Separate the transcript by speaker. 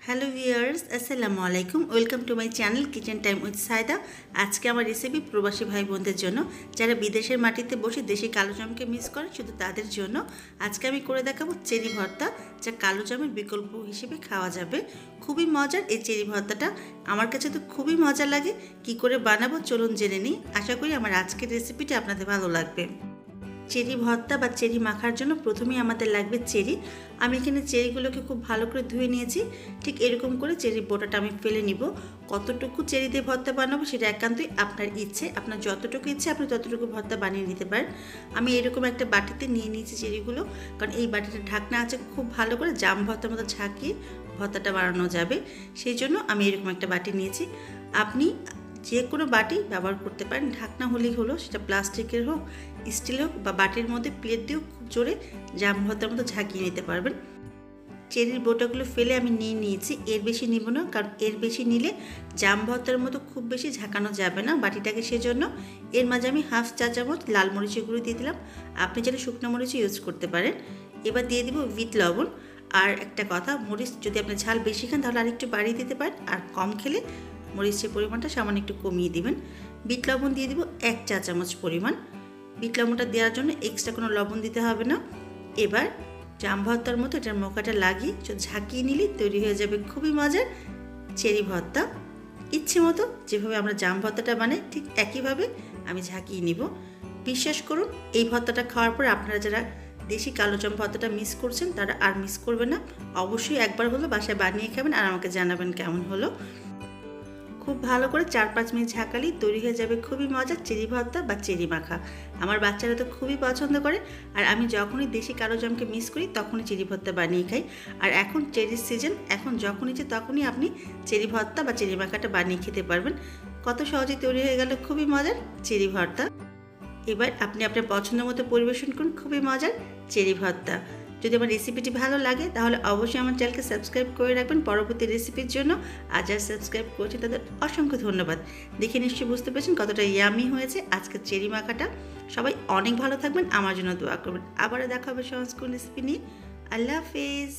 Speaker 1: Hello viewers, আসসালামু আলাইকুম। Welcome to my channel kitchen time with Saida. আজকে আমার রেসিপি প্রবাসী ভাই বোনদের জন্য, যারা বিদেশের মাটিতে বসে দেশি কালো জামকে মিস করে, শুধু তাদের জন্য আজকে আমি করে দেখাবো চেরি ভর্তা, যা কালো জামের বিকল্প হিসেবে খাওয়া যাবে। খুবই মজার এই চেরি ভর্তাটা, আমার কাছে তো খুবই মজা লাগে। কি করে বানাবো চলুন জেনে নিই। আশা করি আমার আজকের রেসিপিটা আপনাদের ভালো লাগবে। চেরি ভর্তা বা চেরি মাখার জন্য প্রথমেই আমাদের লাগবে চেরি। আমি এখানে চেরিগুলোকে খুব ভালো করে ধুয়ে নিয়েছি। ঠিক এরকম করে চেরি বোটাটা আমি ফেলে নিব। কতটুকু চেরি দিয়ে ভর্তা বানাবো সেটা একান্তই আপনার ইচ্ছে, আপনার যতটুকু ইচ্ছে আপনি ততটুকু ভর্তা বানিয়ে নিতে পারেন। আমি এরকম একটা বাটিতে নিয়ে নিয়েছি চেরিগুলো, কারণ এই বাটিটা ঢাকনা আছে, খুব ভালো করে জাম ভর্তার মতো ঝাঁকিয়ে ভর্তাটা বানানো যাবে। সেই জন্য আমি এরকম একটা বাটি নিয়েছি। আপনি যে কোনো বাটি ব্যবহার করতে পারেন, ঢাকনা হলেই হলো, সেটা প্লাস্টিকের হোক, স্টিল হোক বা বাটির মধ্যে প্লেট দিয়েও খুব জোরে জাম ভর্তার মতো ঝাঁকিয়ে নিতে পারবেন। চেরির বোটাগুলো ফেলে আমি নিয়ে নিয়েছি, এর বেশি নিব না, কারণ এর বেশি নিলে জাম ভর্তার মতো খুব বেশি ঝাঁকানো যাবে না বাটিটাকে। সেজন্য এর মাঝে আমি হাফ চা চামচ লাল মরিচের গুঁড়ো দিয়ে দিলাম। আপনি যেটা শুকনো মরিচ ইউজ করতে পারেন। এবার দিয়ে দিব বিট লবণ। আর একটা কথা, মরিচ যদি আপনি ঝাল বেশি খান তাহলে আরেকটু বাড়িয়ে দিতে পারেন, আর কম খেলে মরিচের পরিমাণটা সামান্য একটু কমিয়ে দিবেন। বিট লবণ দিয়ে দিব 1 চা চামচ পরিমাণ। বিট লবণটা দেওয়ার জন্য এক্সট্রা কোনো লবণ দিতে হবে না। এবার জাম ভর্তার মতো এটার মোকাটা লাগিয়ে ঝাঁকিয়ে নিলে তৈরি হয়ে যাবে খুবই মজার চেরি ভর্তা। ইচ্ছে মতো যেভাবে আমরা জাম ভর্তাটা বানাই ঠিক একইভাবে আমি ঝাঁকিয়ে নিব। বিশ্বাস করুন, এই ভর্তাটা খাওয়ার পর আপনারা যারা দেশি কালো জাম ভর্তাটা মিস করছেন তারা আর মিস করবে না। অবশ্যই একবার হলো বাসায় বানিয়ে খাবেন আর আমাকে জানাবেন কেমন হলো। খুব ভালো করে 4-5 মিনিট ঝাঁকালেই তৈরি হয়ে যাবে খুবই মজার চেরি ভর্তা বা চেরি মাখা। আমার বাচ্চারা তো খুবই পছন্দ করে, আর আমি যখনই দেশি কালো জামকে মিস করি তখনই চেরি ভর্তা বানিয়ে খাই। আর এখন চেরির সিজন, এখন যখন ইচ্ছে তখনই আপনি চেরি ভর্তা বা চেরি মাখাটা বানিয়ে খেতে পারবেন। কত সহজেই তৈরি হয়ে গেল খুবই মজার চেরি ভর্তা। এবার আপনি আপনার পছন্দ মতো পরিবেশন করুন খুবই মজার চেরি ভর্তা। যদি আমার রেসিপিটি ভালো লাগে তাহলে অবশ্যই আমার চ্যানেলকে সাবস্ক্রাইব করে রাখবেন পরবর্তী রেসিপির জন্য। আর যারা সাবস্ক্রাইব করেছেন তাদের অসংখ্য ধন্যবাদ। দেখে নিশ্চয়ই বুঝতে পেরেছেন কতটা ইয়ামি হয়েছে আজকের চেরি মাখাটা। সবাই অনেক ভালো থাকবেন, আমার জন্য দোয়া করবেন। আবারও দেখা হবে সংস্কৃত রেসিপি নিয়ে। আল্লাহ হাফেজ।